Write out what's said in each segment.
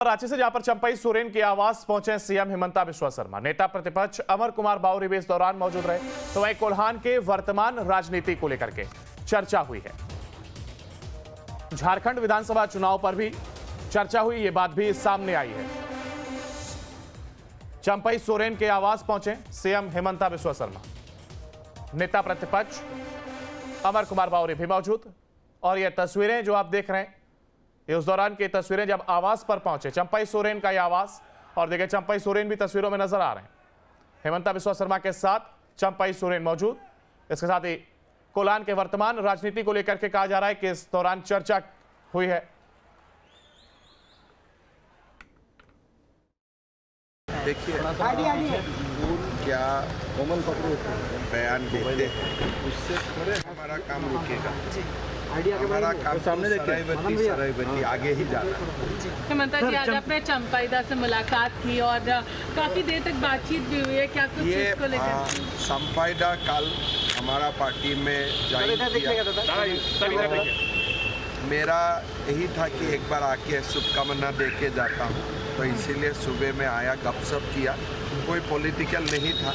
रांची से जहां पर चंपई सोरेन के आवास पहुंचे सीएम हिमंता बिस्वा शर्मा, नेता प्रतिपक्ष अमर कुमार बावरी भी इस दौरान मौजूद रहे। तो वहीं कोल्हान के वर्तमान राजनीति को लेकर के चर्चा हुई है। झारखंड विधानसभा चुनाव पर भी चर्चा हुई, ये बात भी सामने आई है। चंपई सोरेन के आवास पहुंचे सीएम हिमंता बिस्वा शर्मा, नेता प्रतिपक्ष अमर कुमार बावरी भी मौजूद। और ये तस्वीरें जो आप देख रहे हैं, ये उस दौरान की तस्वीरें जब आवास पर पहुंचे, चंपई सोरेन का ये आवास। और देखिए चंपई सोरेन भी तस्वीरों में नजर आ रहे हैं। हिमंता बिस्वा शर्मा के साथ चंपई सोरेन मौजूद। इसके साथ ही कोल्हान के वर्तमान राजनीति को लेकर के कहा जा रहा है कि इस दौरान चर्चा हुई है। देखिए क्या बयान देते हैं उससे थोड़े हमारा काम रुकेगा। हमारा काम सरायवती आगे ही जाना है। हिमंता जी, आज आपने चंपाईदा से मुलाकात की और काफी देर तक बातचीत भी हुई है, क्या कुछ चीज को लेकर? चंपाईदा कल हमारा पार्टी में मेरा यही था कि एक बार आके शुभकामना दे के जाता हूँ, तो इसीलिए सुबह में आया, गपशप किया। कोई पॉलिटिकल नहीं था,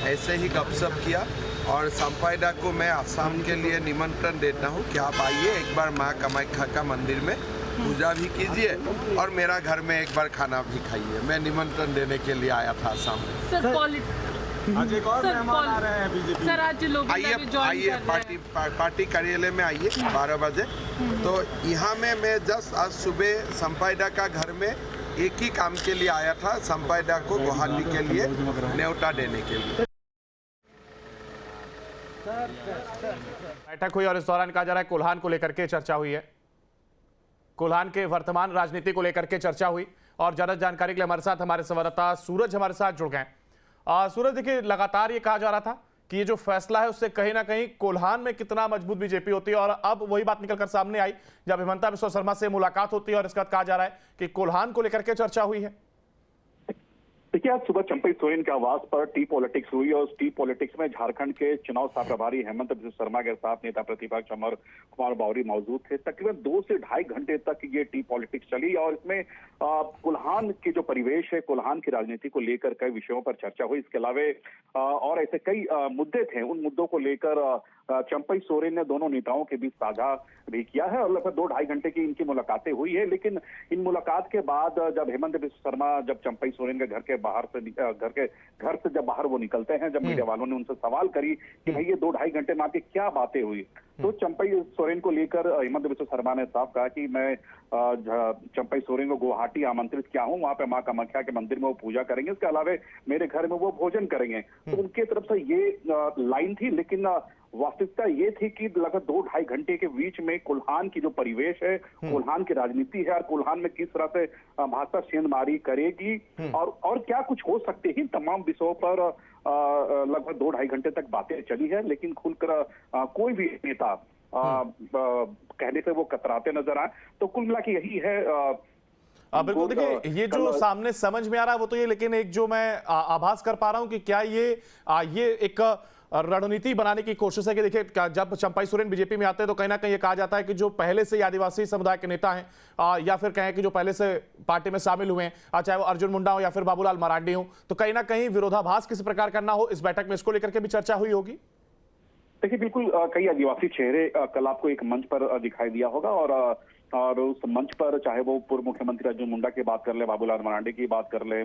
ऐसे ही गपशप किया। और चंपाईदा को मैं असम के लिए निमंत्रण देता हूँ कि आप आइए, एक बार माँ कामाख्या का मंदिर में पूजा भी कीजिए और मेरा घर में एक बार खाना भी खाइए। मैं निमंत्रण देने के लिए आया था असम में। आज एक और मेहमान आ रहे हैं बीजेपी। सर, आज लोग आइए पार्टी कार्यालय में आइए 12 बजे। तो यहाँ में मैं जस्ट आज सुबह चंपाईदा का घर में एक ही काम के लिए आया था, चंपाईदा को गुवाहाटी के लिए न्योता देने के लिए। बैठक हुई और इस दौरान कहा जा रहा है कोल्हान को लेकर के चर्चा हुई है। कोल्हान के वर्तमान राजनीति को लेकर के चर्चा हुई। और ज्यादा जानकारी के लिए हमारे साथ हमारे संवाददाता सूरज हमारे साथ जुड़ गए। सूरज, देखिए लगातार ये कहा जा रहा था कि ये जो फैसला है उससे कहीं ना कहीं कोल्हान में कितना मजबूत बीजेपी होती है, और अब वही बात निकलकर सामने आई जब हिमंता बिस्वा शर्मा से मुलाकात होती है और इसके बाद कहा जा रहा है कि कोल्हान को लेकर के चर्चा हुई है। देखिए, आज सुबह चंपई सोरेन के आवास पर टी पॉलिटिक्स हुई और टी पॉलिटिक्स में झारखंड के चुनाव सह प्रभारी हेमंत बिस्वा शर्मा के साथ नेता प्रतिपक्ष अमर कुमार बावरी मौजूद थे। तकरीबन 2 से ढाई घंटे तक ये टी पॉलिटिक्स चली और इसमें कोल्हान के जो परिवेश है, कोल्हान की राजनीति को लेकर कई विषयों पर चर्चा हुई। इसके अलावा और ऐसे कई मुद्दे थे, उन मुद्दों को लेकर चंपई सोरेन ने दोनों नेताओं के बीच साझा भी किया है और लगभग 2-2.5 घंटे की इनकी मुलाकातें हुई है। लेकिन इन मुलाकात के बाद जब हेमंत बिस्वा शर्मा जब चंपई सोरेन के घर से जब बाहर वो निकलते हैं, जब मीडिया वालों ने उनसे सवाल करी कि भाई ये 2-2.5 घंटे में आपकी क्या बातें हुई, तो चंपई सोरेन को लेकर हेमंत बिस्वा शर्मा ने साफ कहा कि मैं चंपई सोरेन को गुवाहाटी आमंत्रित किया हूँ, वहां पे माँ कामाख्या के मंदिर में वो पूजा करेंगे, इसके अलावा मेरे घर में वो भोजन करेंगे। तो उनके तरफ से ये लाइन थी। लेकिन वास्तविकता ये थी कि लगभग 2-2.5 घंटे के बीच में कोल्हान की जो परिवेश है, कोल्हान की राजनीति है और कोल्हान में किस तरह से भाजपा सेंधमारी करेगी और क्या कुछ हो सकते हैं, तमाम विषयों पर लगभग 2-2.5 घंटे तक बातें चली है। लेकिन खुलकर कोई भी नेता कहने से वो कतराते नजर आए। तो कुल मिला के यही है। बिल्कुल, देखिए ये जो सामने समझ में आ रहा है वो तो ये, लेकिन एक जो मैं आभास कर पा रहा हूं कि क्या ये एक रणनीति बनाने की कोशिश है कि देखिए जब चंपई सोरेन बीजेपी में आते हैं तो कहीं ना कहीं ये कहा जाता है कि जो पहले से आदिवासी समुदाय के नेता हैं या फिर कहें कि जो पहले से पार्टी में शामिल हुए हैं, चाहे वो अर्जुन मुंडा हो या फिर बाबूलाल मरांडी हो, तो कहीं ना कहीं विरोधाभास किसी प्रकार का ना हो, इस बैठक में इसको लेकर के भी चर्चा हुई होगी। देखिए, बिल्कुल कई आदिवासी चेहरे कल आपको एक मंच पर दिखाई दिया होगा और उस मंच पर चाहे वो पूर्व मुख्यमंत्री अर्जुन मुंडा की बात कर ले, बाबूलाल मरांडी की बात कर ले,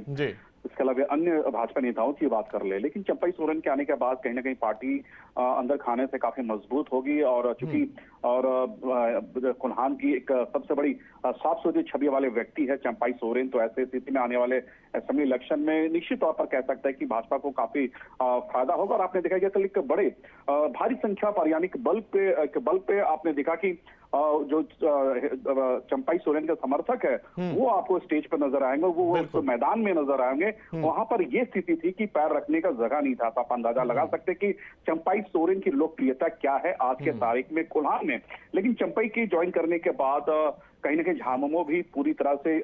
इसके अलावा अन्य भाजपा नेताओं की बात कर ले, लेकिन चंपई सोरेन के आने के बाद कहीं ना कहीं पार्टी अंदर खाने से काफी मजबूत होगी। और चूंकि कोल्हान की एक सबसे बड़ी साफ सुथरी छवि वाले व्यक्ति है चंपई सोरेन, तो ऐसे स्थिति में आने वाले असेंबली इलेक्शन में निश्चित तौर पर कह सकता है कि भाजपा को काफी फायदा होगा। और आपने देखा कि कल एक बड़े भारी संख्या पर यानी बल पे आपने देखा कि जो चंपई सोरेन के समर्थक है वो आपको स्टेज पर नजर आएंगे, वो मैदान में नजर आएंगे। वहां पर यह स्थिति थी कि पैर रखने का जगह नहीं था। आप अंदाजा लगा सकते कि चंपई सोरेन की लोकप्रियता क्या है आज के तारीख में कोल्हान में। लेकिन चंपई की ज्वाइन करने के बाद कहीं ना कहीं झामुमो भी पूरी तरह से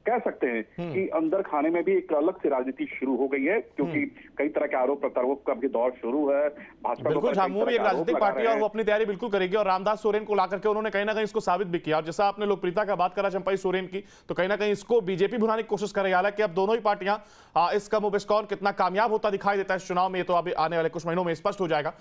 कह सकते हैं कि अंदर खाने में भी एक अलग सी राजनीति शुरू हो गई है, क्योंकि कई तरह के आरोप प्रत्यारोप का भी दौर शुरू है। भाजपा को बिल्कुल, कई झामुमो तरह भी एक के आरोप राजनीतिक लगा पार्टी है रहे और हैं। वो अपनी तैयारी बिल्कुल करेगी और रामदास सोरेन को लाकर के उन्होंने कहीं ना कहीं इसको साबित भी किया। और जैसा आपने लोकप्रियता का बात करा चंपाई सोरेन की, तो कहीं ना कहीं इसको बीजेपी भुनाने की कोशिश कर रही है। हालांकि अब दोनों ही पार्टियां इसका मुबिस्कौन कितना कामयाब होता दिखाई देता है इस चुनाव में, ये तो अभी आने वाले कुछ महीनों में स्पष्ट हो जाएगा।